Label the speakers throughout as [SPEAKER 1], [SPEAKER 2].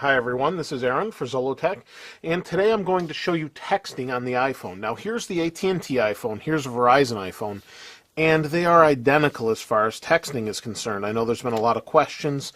[SPEAKER 1] Hi everyone, this is Aaron for Zollotech, and today I'm going to show you texting on the iPhone. Now here's the AT&T iPhone, here's a Verizon iPhone, and they are identical as far as texting is concerned. I know there's been a lot of questions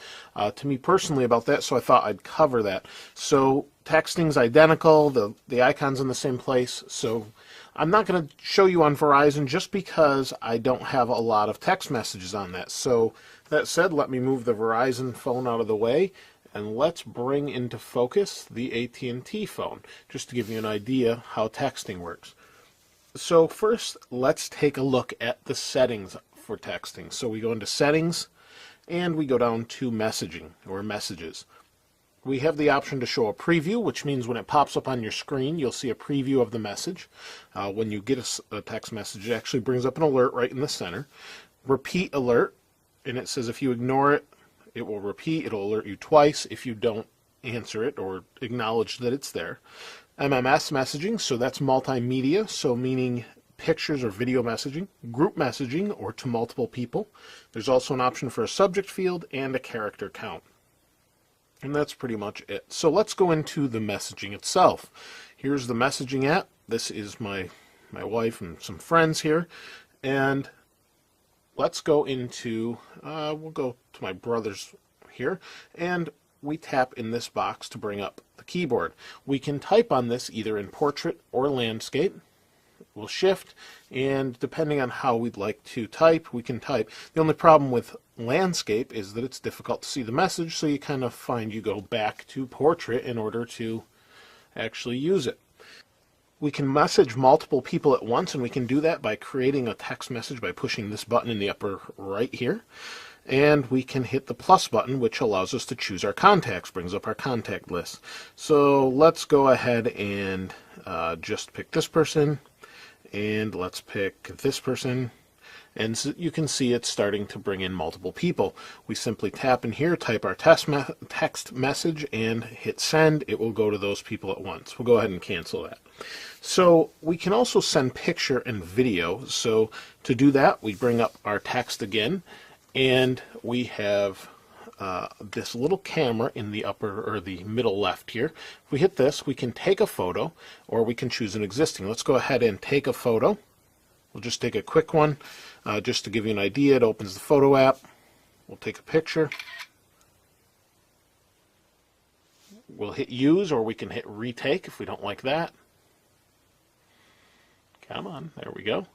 [SPEAKER 1] to me personally about that, so I thought I'd cover that. So texting's identical, the icon's in the same place, so I'm not going to show you on Verizon just because I don't have a lot of text messages on that. So that said, let me move the Verizon phone out of the way, and let's bring into focus the AT&T phone, just to give you an idea how texting works. So first, let's take a look at the settings for texting. So we go into Settings, and we go down to Messaging, or Messages. We have the option to show a preview, which means when it pops up on your screen, you'll see a preview of the message. When you get a text message, it actually brings up an alert right in the center. Repeat alert, and it says if you ignore it, it will repeat. It'll alert you twice if you don't answer it or acknowledge that it's there. MMS messaging, so that's multimedia, so meaning pictures or video messaging, group messaging, or to multiple people. There's also an option for a subject field and a character count. And that's pretty much it. So let's go into the messaging itself. Here's the messaging app. This is my wife and some friends here. And let's go into, we'll go to my brother's here, and we tap in this box to bring up the keyboard. We can type on this either in portrait or landscape. We'll shift, and depending on how we'd like to type, we can type. The only problem with landscape is that it's difficult to see the message, so you kind of find you go back to portrait in order to actually use it. We can message multiple people at once, and we can do that by creating a text message by pushing this button in the upper right here. And we can hit the plus button, which allows us to choose our contacts, brings up our contact list. So let's go ahead and just pick this person, and let's pick this person. And so you can see it's starting to bring in multiple people. We simply tap in here, type our text message, and hit send. It will go to those people at once. We'll go ahead and cancel that. So we can also send picture and video. So to do that, we bring up our text again, and we have this little camera in the upper or the middle left here. If we hit this, we can take a photo, or we can choose an existing. Let's go ahead and take a photo. We'll just take a quick one, just to give you an idea. It opens the photo app. We'll take a picture. We'll hit use, or we can hit retake if we don't like that. Come on, there we go.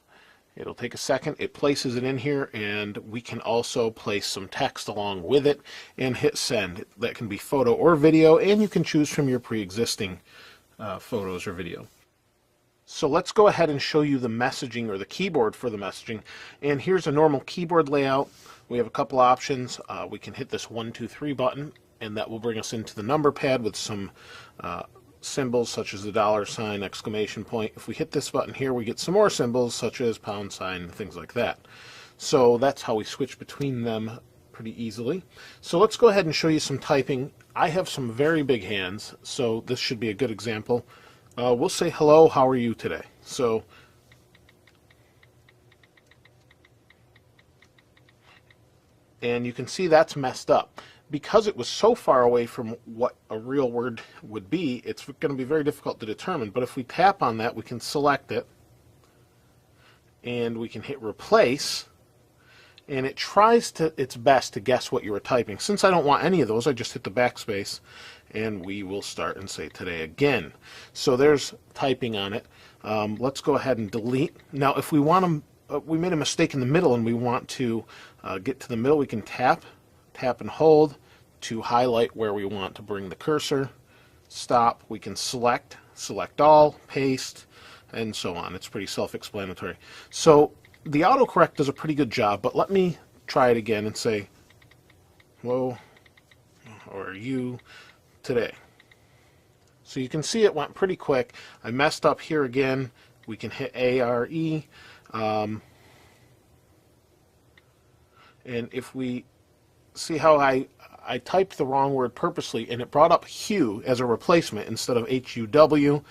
[SPEAKER 1] It'll take a second. It places it in here, and we can also place some text along with it and hit send. That can be photo or video, and you can choose from your pre-existing photos or video. So let's go ahead and show you the messaging, or the keyboard for the messaging. And here's a normal keyboard layout. We have a couple options. We can hit this 1, 2, 3 button, and that will bring us into the number pad with some symbols such as the $, exclamation point. If we hit this button here, we get some more symbols such as £, things like that. So that's how we switch between them pretty easily. So let's go ahead and show you some typing. I have some very big hands, so this should be a good example. We'll say, hello, how are you today? So and you can see that's messed up. Because it was so far away from what a real word would be, it's going to be very difficult to determine. But if we tap on that, we can select it, and we can hit replace, and it tries its best to guess what you were typing. Since I don't want any of those, I just hit the backspace, and we will start and say today again. So there's typing on it. Let's go ahead and delete. Now if we want to, we made a mistake in the middle and we want to get to the middle, we can tap and hold to highlight where we want to bring the cursor. Stop, we can select all, paste, and so on. It's pretty self-explanatory. So the autocorrect does a pretty good job, but let me try it again and say, hello, how are you today? So you can see it went pretty quick. I messed up here again. We can hit ARE, and if we see how I typed the wrong word purposely, and it brought up Hugh as a replacement instead of HUW.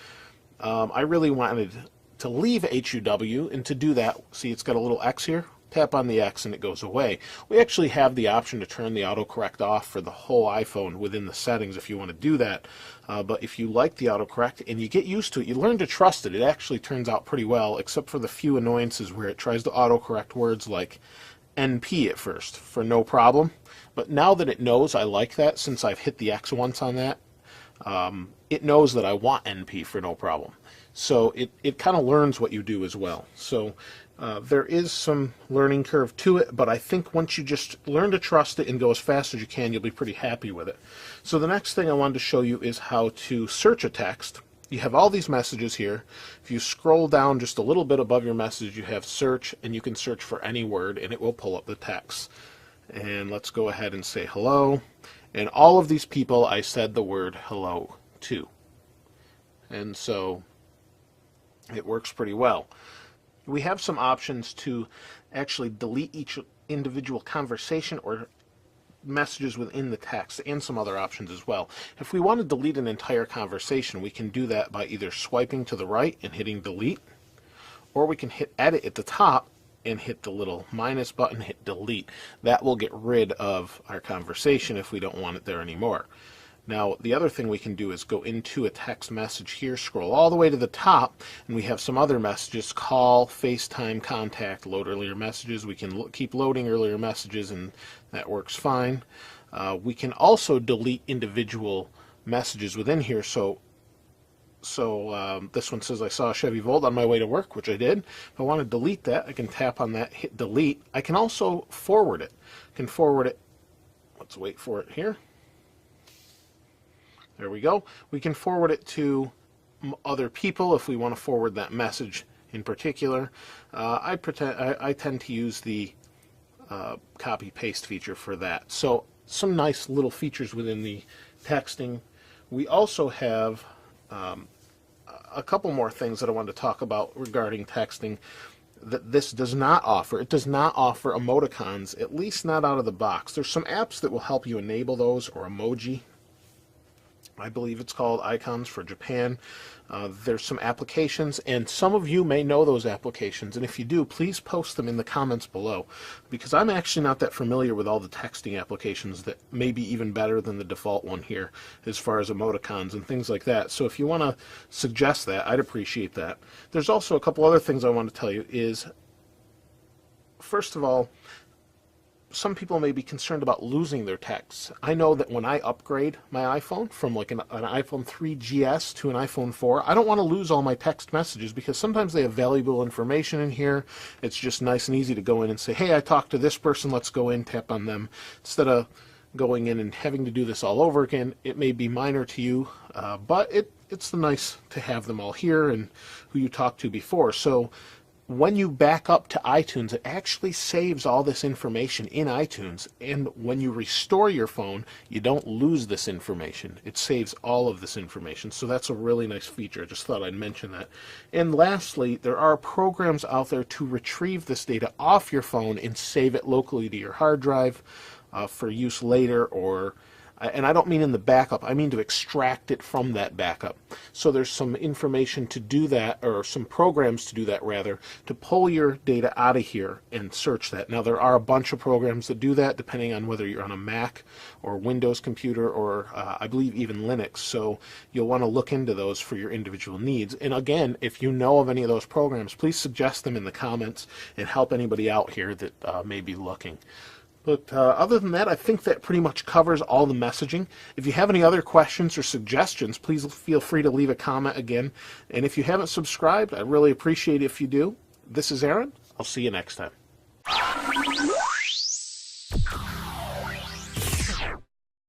[SPEAKER 1] I really wanted to leave HUW, and to do that, see it's got a little X here. tap on the X and it goes away. We actually have the option to turn the autocorrect off for the whole iPhone within the settings if you want to do that. But if you like the autocorrect and you get used to it, you learn to trust it. It actually turns out pretty well, except for the few annoyances where it tries to autocorrect words like NP at first for no problem. But now that it knows I like that, since I've hit the X once on that, it knows that I want NP for no problem. So it kind of learns what you do as well. So there is some learning curve to it, but I think once you just learn to trust it and go as fast as you can, you'll be pretty happy with it. So the next thing I wanted to show you is how to search a text. You have all these messages here. If you scroll down just a little bit above your message, you have search, and you can search for any word, and it will pull up the text. And let's go ahead and say hello. And all of these people I said the word hello to. And so it works pretty well. We have some options to actually delete each individual conversation or messages within the text, and some other options as well. If we want to delete an entire conversation, we can do that by either swiping to the right and hitting delete, or we can hit edit at the top and hit the little minus button, hit delete. That will get rid of our conversation if we don't want it there anymore. Now, the other thing we can do is go into a text message here, scroll all the way to the top, and we have some other messages: call, FaceTime, contact, load earlier messages. We can keep loading earlier messages, and that works fine. We can also delete individual messages within here. So this one says, I saw a Chevy Volt on my way to work, which I did. If I want to delete that, I can tap on that, hit delete. I can also forward it. I can forward it. Let's wait for it here. There we go. We can forward it to other people if we want to forward that message in particular. I tend to use the copy paste feature for that. So some nice little features within the texting. We also have a couple more things that I wanted to talk about regarding texting that this does not offer. It does not offer emoticons, at least not out of the box. There's some apps that will help you enable those, or emoji, I believe it's called, icons for Japan. There's some applications, and some of you may know those applications, and if you do, please post them in the comments below, because I'm actually not that familiar with all the texting applications that may be even better than the default one here as far as emoticons and things like that. So if you want to suggest that, I'd appreciate that. There's also a couple other things I want to tell you is, first of all, some people may be concerned about losing their texts. I know that when I upgrade my iPhone from like an iPhone 3GS to an iPhone 4, I don't want to lose all my text messages, because sometimes they have valuable information in here. It's just nice and easy to go in and say, hey, I talked to this person, let's go in, tap on them, instead of going in and having to do this all over again. It may be minor to you, but it's nice to have them all here and who you talked to before. So when you back up to iTunes, it actually saves all this information in iTunes, and when you restore your phone, you don't lose this information. It saves all of this information, so that's a really nice feature. I just thought I'd mention that. And lastly, there are programs out there to retrieve this data off your phone and save it locally to your hard drive for use later, or and I don't mean in the backup, I mean to extract it from that backup. So there's some information to do that, or some programs to do that rather, to pull your data out of here and search that. Now there are a bunch of programs that do that, depending on whether you're on a Mac or Windows computer, or I believe even Linux. So you'll want to look into those for your individual needs. And again, if you know of any of those programs, please suggest them in the comments and help anybody out here that may be looking. But other than that, I think that pretty much covers all the messaging. If you have any other questions or suggestions, please feel free to leave a comment again. And if you haven't subscribed, I'd really appreciate it if you do. This is Aaron. I'll see you next time.